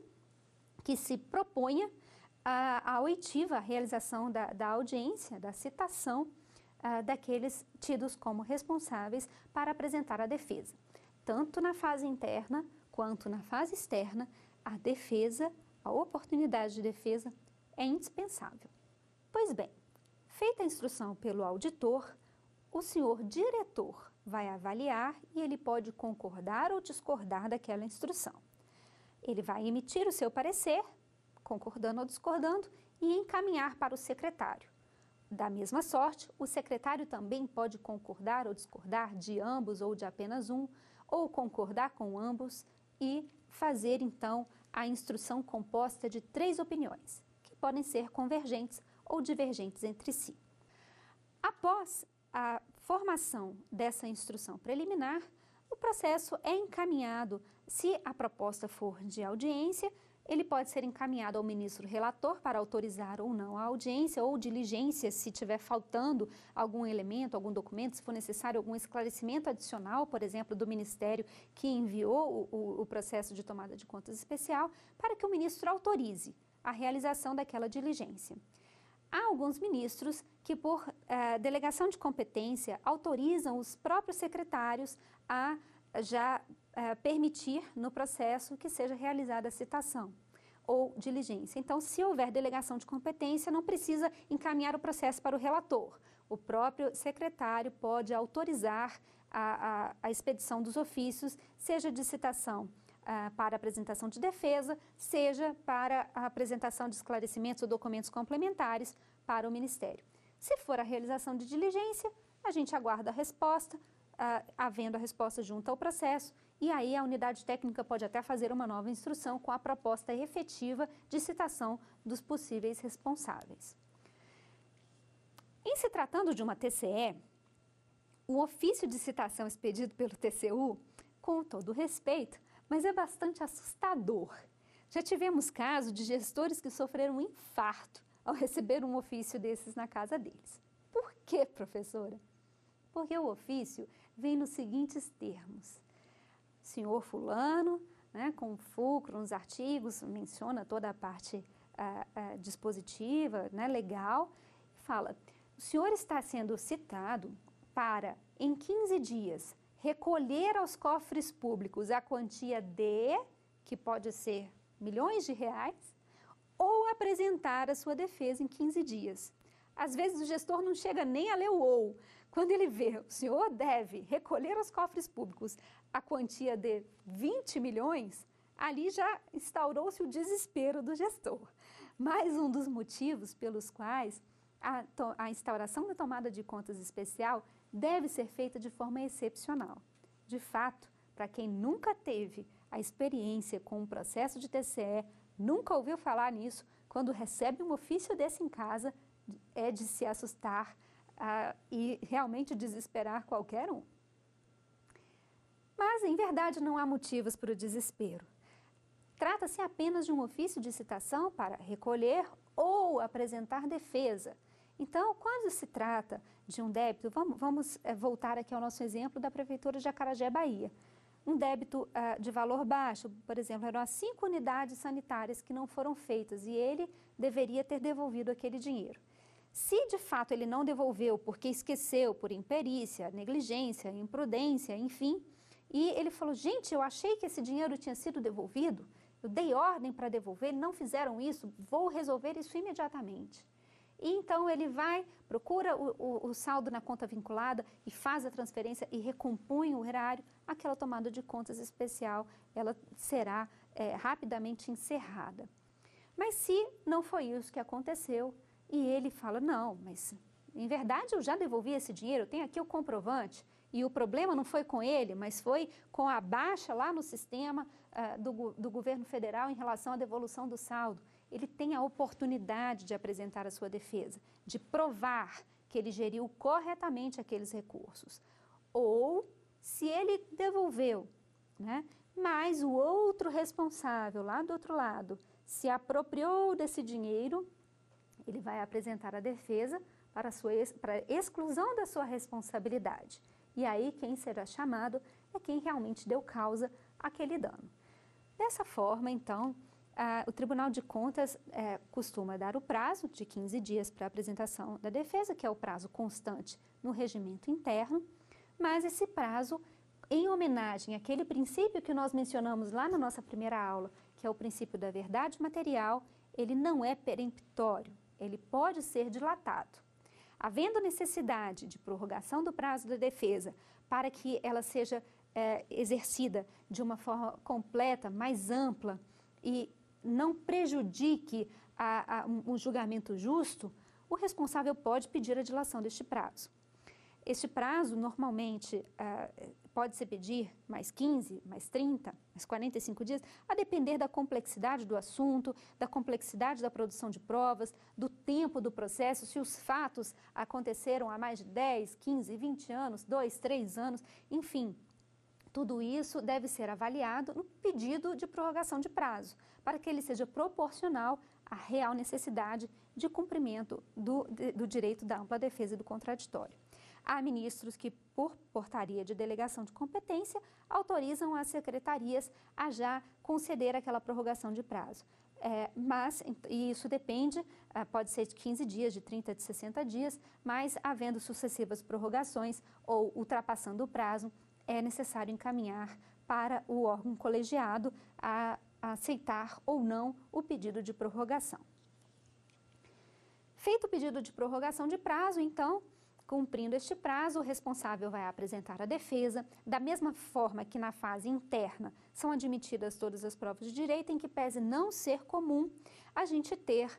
que se proponha a oitiva, a realização da audiência, da citação daqueles tidos como responsáveis para apresentar a defesa. Tanto na fase interna quanto na fase externa, a defesa, a oportunidade de defesa é indispensável. Pois bem, feita a instrução pelo auditor, o senhor diretor vai avaliar e ele pode concordar ou discordar daquela instrução. Ele vai emitir o seu parecer, concordando ou discordando, e encaminhar para o secretário. Da mesma sorte, o secretário também pode concordar ou discordar de ambos ou de apenas um, ou concordar com ambos e fazer, então, a instrução composta de 3 opiniões, que podem ser convergentes ou divergentes entre si. Após a formação dessa instrução preliminar, o processo é encaminhado, se a proposta for de audiência, ele pode ser encaminhado ao ministro relator para autorizar ou não a audiência ou diligência se estiver faltando algum elemento, algum documento, se for necessário algum esclarecimento adicional, por exemplo, do ministério que enviou o processo de tomada de contas especial, para que o ministro autorize a realização daquela diligência. Há alguns ministros que, por delegação de competência, autorizam os próprios secretários a já permitir no processo que seja realizada a citação ou diligência. Então, se houver delegação de competência, não precisa encaminhar o processo para o relator. O próprio secretário pode autorizar a expedição dos ofícios, seja de citação para apresentação de defesa, seja para a apresentação de esclarecimentos ou documentos complementares para o Ministério. Se for a realização de diligência, a gente aguarda a resposta, havendo a resposta junto ao processo, e aí a unidade técnica pode até fazer uma nova instrução com a proposta efetiva de citação dos possíveis responsáveis. Em se tratando de uma TCE, o ofício de citação expedido pelo TCU, com todo respeito, mas é bastante assustador. Já tivemos casos de gestores que sofreram um infarto ao receber um ofício desses na casa deles. Por quê, professora? Porque o ofício vem nos seguintes termos. Senhor fulano, né, com fulcro nos artigos, menciona toda a parte dispositiva, né, legal, fala, o senhor está sendo citado para, em 15 dias, recolher aos cofres públicos a quantia de, que pode ser milhões de reais, ou apresentar a sua defesa em 15 dias. Às vezes o gestor não chega nem a ler o ou. Quando ele vê, o senhor deve recolher aos cofres públicos a quantia de 20 milhões, ali já instaurou-se o desespero do gestor. Mais um dos motivos pelos quais a instauração da tomada de contas especial deve ser feita de forma excepcional. De fato, para quem nunca teve a experiência com um processo de TCE, nunca ouviu falar nisso, quando recebe um ofício desse em casa, é de se assustar e realmente desesperar qualquer um. Mas, em verdade, não há motivos para o desespero. Trata-se apenas de um ofício de citação para recolher ou apresentar defesa. Então, quando se trata de um débito, vamos voltar aqui ao nosso exemplo da Prefeitura de Acarajé, Bahia. Um débito de valor baixo, por exemplo, eram as 5 unidades sanitárias que não foram feitas e ele deveria ter devolvido aquele dinheiro. Se de fato ele não devolveu porque esqueceu, por imperícia, negligência, imprudência, enfim, e ele falou, gente, eu achei que esse dinheiro tinha sido devolvido, eu dei ordem para devolver, não fizeram isso, vou resolver isso imediatamente. E então ele vai, procura o saldo na conta vinculada e faz a transferência e recompõe o erário, aquela tomada de contas especial, ela será rapidamente encerrada. Mas se não foi isso que aconteceu, e ele fala, não, mas em verdade eu já devolvi esse dinheiro, eu tenho aqui o comprovante, e o problema não foi com ele, mas foi com a baixa lá no sistema do governo federal em relação à devolução do saldo. Ele tem a oportunidade de apresentar a sua defesa, de provar que ele geriu corretamente aqueles recursos. Ou, se ele devolveu, né, mas o outro responsável lá do outro lado se apropriou desse dinheiro, ele vai apresentar a defesa para exclusão da sua responsabilidade. E aí quem será chamado é quem realmente deu causa àquele dano. Dessa forma, então, o Tribunal de Contas costuma dar o prazo de 15 dias para a apresentação da defesa, que é o prazo constante no regimento interno, mas esse prazo, em homenagem àquele princípio que nós mencionamos lá na nossa primeira aula, que é o princípio da verdade material, ele não é peremptório, ele pode ser dilatado. Havendo necessidade de prorrogação do prazo da defesa para que ela seja exercida de uma forma completa, mais ampla e não prejudique um julgamento justo, o responsável pode pedir a dilação deste prazo. Este prazo, normalmente, pode-se pedir mais 15, mais 30, mais 45 dias, a depender da complexidade do assunto, da complexidade da produção de provas, do tempo do processo, se os fatos aconteceram há mais de 10, 15, 20 anos, 2, 3 anos, enfim. Tudo isso deve ser avaliado no pedido de prorrogação de prazo, para que ele seja proporcional à real necessidade de cumprimento do direito da ampla defesa e do contraditório. Há ministros que, por portaria de delegação de competência, autorizam as secretarias a já conceder aquela prorrogação de prazo. E isso depende, pode ser de 15 dias, de 30, de 60 dias, mas havendo sucessivas prorrogações ou ultrapassando o prazo, é necessário encaminhar para o órgão colegiado a aceitar ou não o pedido de prorrogação. Feito o pedido de prorrogação de prazo, então, cumprindo este prazo, o responsável vai apresentar a defesa, da mesma forma que na fase interna são admitidas todas as provas de direito, em que pese não ser comum a gente ter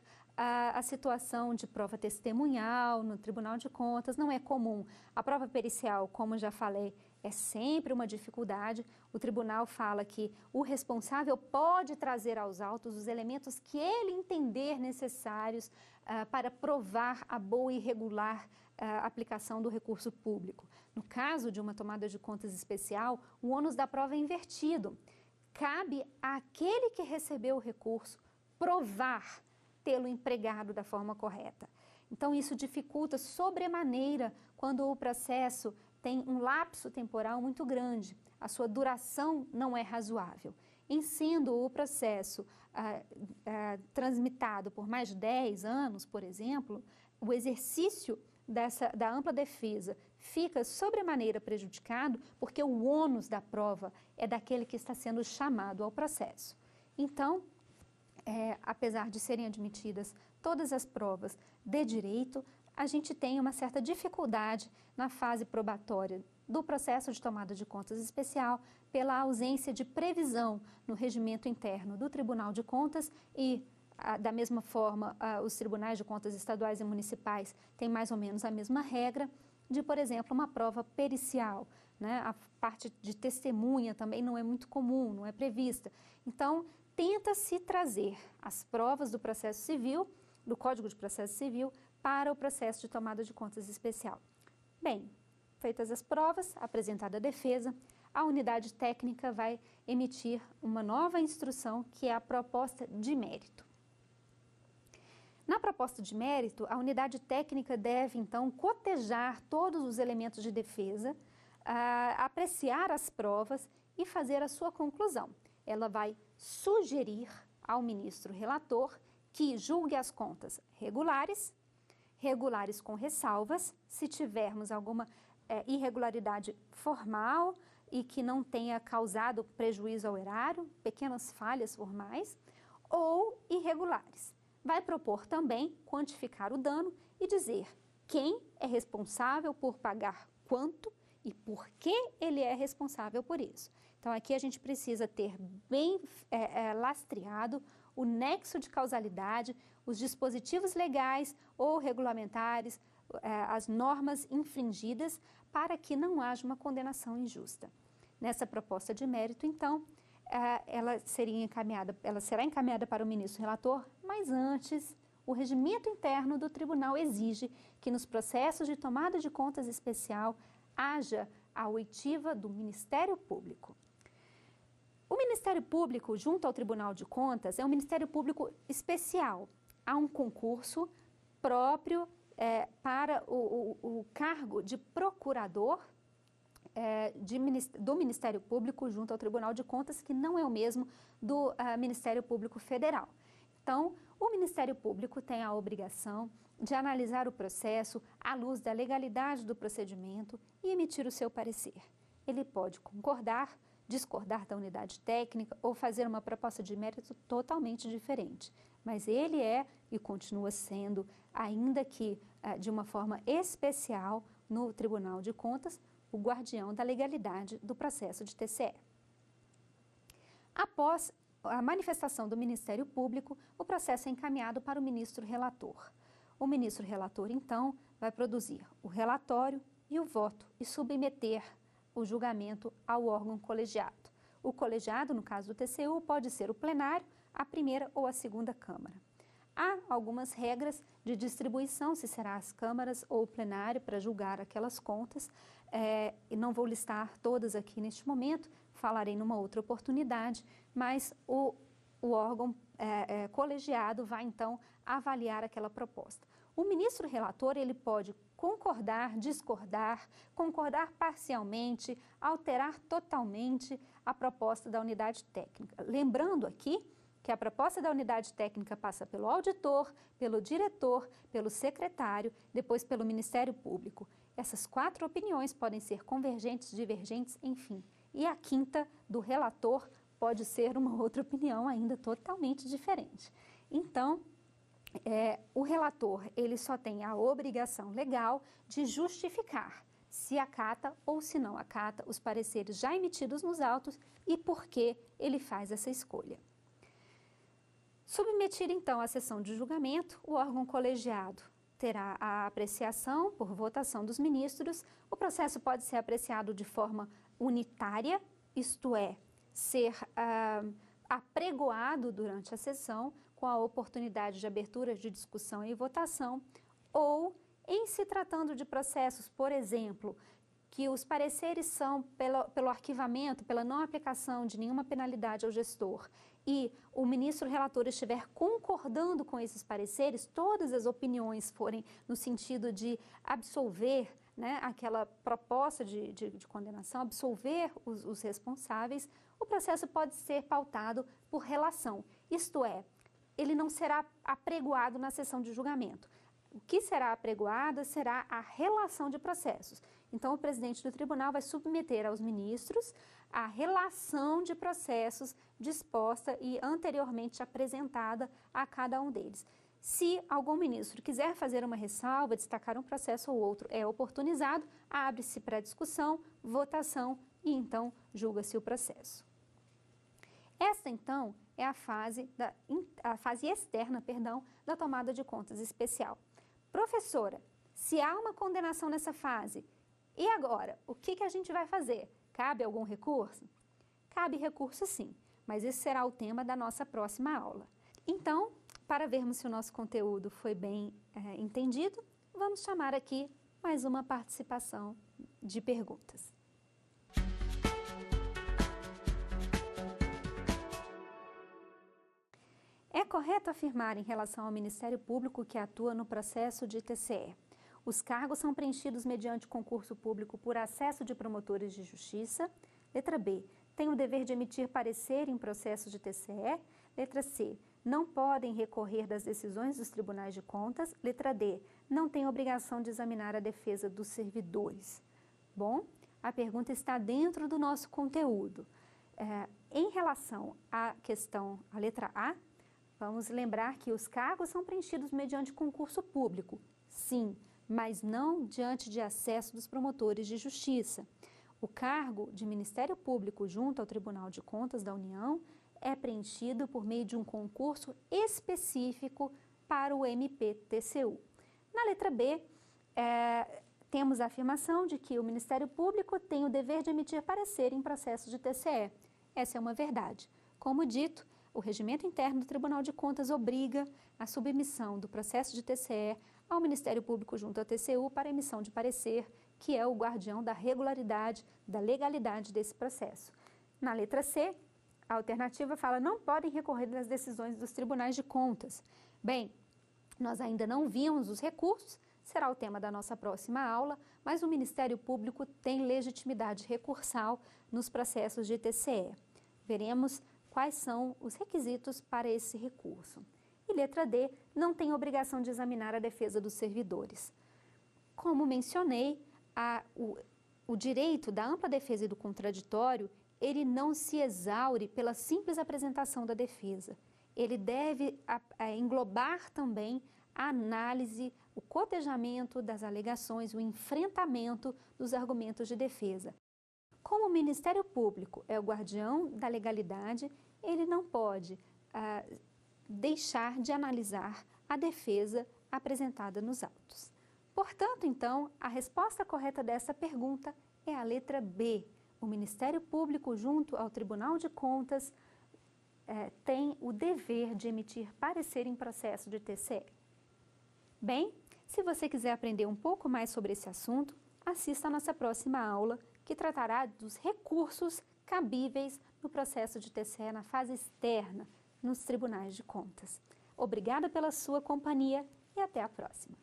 a situação de prova testemunhal no Tribunal de Contas, não é comum. A prova pericial, como já falei, é sempre uma dificuldade. O tribunal fala que o responsável pode trazer aos autos os elementos que ele entender necessários para provar a boa e regular aplicação do recurso público. No caso de uma tomada de contas especial, o ônus da prova é invertido. Cabe àquele que recebeu o recurso provar tê-lo empregado da forma correta. Então, isso dificulta sobremaneira quando o processo tem um lapso temporal muito grande, a sua duração não é razoável. Em sendo o processo transmitado por mais de 10 anos, por exemplo, o exercício da ampla defesa fica sobremaneira prejudicado porque o ônus da prova é daquele que está sendo chamado ao processo. Então, apesar de serem admitidas todas as provas de direito, a gente tem uma certa dificuldade na fase probatória do processo de tomada de contas especial pela ausência de previsão no regimento interno do Tribunal de Contas e, da mesma forma, os tribunais de contas estaduais e municipais têm mais ou menos a mesma regra de, por exemplo, uma prova pericial, né? A parte de testemunha também não é muito comum, não é prevista. Então, tenta-se trazer as provas do processo civil, do Código de Processo Civil, para o processo de tomada de contas especial. Bem, feitas as provas, apresentada a defesa, a unidade técnica vai emitir uma nova instrução, que é a proposta de mérito. Na proposta de mérito, a unidade técnica deve, então, cotejar todos os elementos de defesa, apreciar as provas e fazer a sua conclusão. Ela vai sugerir ao ministro relator que julgue as contas regulares com ressalvas, se tivermos alguma irregularidade formal e que não tenha causado prejuízo ao erário, pequenas falhas formais, ou irregulares. Vai propor também quantificar o dano e dizer quem é responsável por pagar quanto e por que ele é responsável por isso. Então, aqui a gente precisa ter bem lastreado o nexo de causalidade, os dispositivos legais ou regulamentares, as normas infringidas, para que não haja uma condenação injusta. Nessa proposta de mérito, então, ela será encaminhada para o ministro relator, mas antes, o regimento interno do tribunal exige que nos processos de tomada de contas especial haja a oitiva do Ministério Público. O Ministério Público, junto ao Tribunal de Contas, é um Ministério Público especial. Há um concurso próprio para o cargo de procurador do Ministério Público junto ao Tribunal de Contas, que não é o mesmo do Ministério Público Federal. Então, o Ministério Público tem a obrigação de analisar o processo à luz da legalidade do procedimento e emitir o seu parecer. Ele pode concordar, discordar da unidade técnica ou fazer uma proposta de mérito totalmente diferente. Mas ele é e continua sendo, ainda que de uma forma especial no Tribunal de Contas, o guardião da legalidade do processo de TCE. Após a manifestação do Ministério Público, o processo é encaminhado para o ministro relator. O ministro relator, então, vai produzir o relatório e o voto e submeter o julgamento ao órgão colegiado. O colegiado, no caso do TCU, pode ser o plenário, a primeira ou a segunda Câmara. Há algumas regras de distribuição, se será as câmaras ou o plenário para julgar aquelas contas, e não vou listar todas aqui neste momento, falarei numa outra oportunidade, mas o órgão colegiado vai então avaliar aquela proposta. O ministro relator, ele pode concordar, discordar, concordar parcialmente, alterar totalmente a proposta da unidade técnica. Lembrando aqui que a proposta da unidade técnica passa pelo auditor, pelo diretor, pelo secretário, depois pelo Ministério Público. Essas 4 opiniões podem ser convergentes, divergentes, enfim. E a quinta, do relator, pode ser uma outra opinião ainda totalmente diferente. Então, o relator, ele só tem a obrigação legal de justificar se acata ou se não acata os pareceres já emitidos nos autos e por que ele faz essa escolha. Submetido, então, à sessão de julgamento, o órgão colegiado terá a apreciação por votação dos ministros. O processo pode ser apreciado de forma unitária, isto é, ser apregoado durante a sessão, com a oportunidade de abertura de discussão e votação, ou, em se tratando de processos, por exemplo, que os pareceres são pelo arquivamento, pela não aplicação de nenhuma penalidade ao gestor, e o ministro relator estiver concordando com esses pareceres, todas as opiniões forem no sentido de absolver, né, aquela proposta de condenação, absolver os responsáveis, o processo pode ser pautado por relação, isto é, ele não será apregoado na sessão de julgamento. O que será apregoado será a relação de processos. Então, o presidente do tribunal vai submeter aos ministros a relação de processos disposta e anteriormente apresentada a cada um deles. Se algum ministro quiser fazer uma ressalva, destacar um processo ou outro, é oportunizado, abre-se para discussão, votação e então julga-se o processo. Esta, então, é a fase externa, da tomada de contas especial. Professora, se há uma condenação nessa fase, e agora, o que a gente vai fazer? Cabe algum recurso? Cabe recurso sim, mas esse será o tema da nossa próxima aula. Então, para vermos se o nosso conteúdo foi bem entendido, vamos chamar aqui mais uma participação de perguntas. É correto afirmar em relação ao Ministério Público que atua no processo de TCE. Os cargos são preenchidos mediante concurso público por acesso de promotores de justiça. Letra B. Tem o dever de emitir parecer em processo de TCE. Letra C. Não podem recorrer das decisões dos tribunais de contas. Letra D. Não tem obrigação de examinar a defesa dos servidores. Bom, a pergunta está dentro do nosso conteúdo. Em relação à questão, a letra A, vamos lembrar que os cargos são preenchidos mediante concurso público, sim, mas não diante de acesso dos promotores de justiça. O cargo de Ministério Público junto ao Tribunal de Contas da União é preenchido por meio de um concurso específico para o MPTCU. Na letra B, temos a afirmação de que o Ministério Público tem o dever de emitir parecer em processo de TCE. Essa é uma verdade. Como dito, o regimento interno do Tribunal de Contas obriga a submissão do processo de TCE ao Ministério Público junto ao TCU para emissão de parecer, que é o guardião da regularidade, da legalidade desse processo. Na letra C, a alternativa fala não podem recorrer das decisões dos tribunais de contas. Bem, nós ainda não vimos os recursos, será o tema da nossa próxima aula, mas o Ministério Público tem legitimidade recursal nos processos de TCE. Veremos quais são os requisitos para esse recurso. E letra D, não tem obrigação de examinar a defesa dos servidores. Como mencionei, o direito da ampla defesa e do contraditório, ele não se exaure pela simples apresentação da defesa. Ele deve englobar também a análise, o cotejamento das alegações, o enfrentamento dos argumentos de defesa. Como o Ministério Público é o guardião da legalidade, ele não pode deixar de analisar a defesa apresentada nos autos. Portanto, então, a resposta correta dessa pergunta é a letra B. O Ministério Público, junto ao Tribunal de Contas, tem o dever de emitir parecer em processo de TCE? Bem, se você quiser aprender um pouco mais sobre esse assunto, assista a nossa próxima aula, que tratará dos recursos cabíveis no processo de TCE na fase externa, nos tribunais de contas. Obrigada pela sua companhia e até a próxima.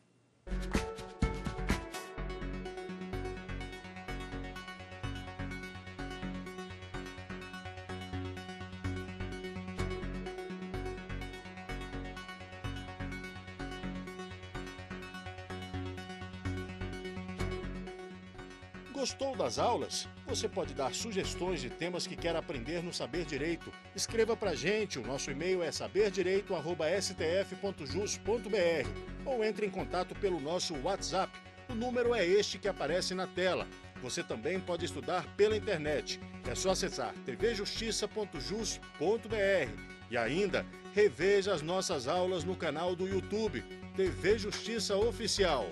Gostou das aulas? Você pode dar sugestões de temas que quer aprender no Saber Direito. Escreva pra gente, o nosso e-mail é saberdireito@stf.jus.br ou entre em contato pelo nosso WhatsApp. O número é este que aparece na tela. Você também pode estudar pela internet. É só acessar tvjustiça.jus.br e ainda reveja as nossas aulas no canal do YouTube, TV Justiça Oficial.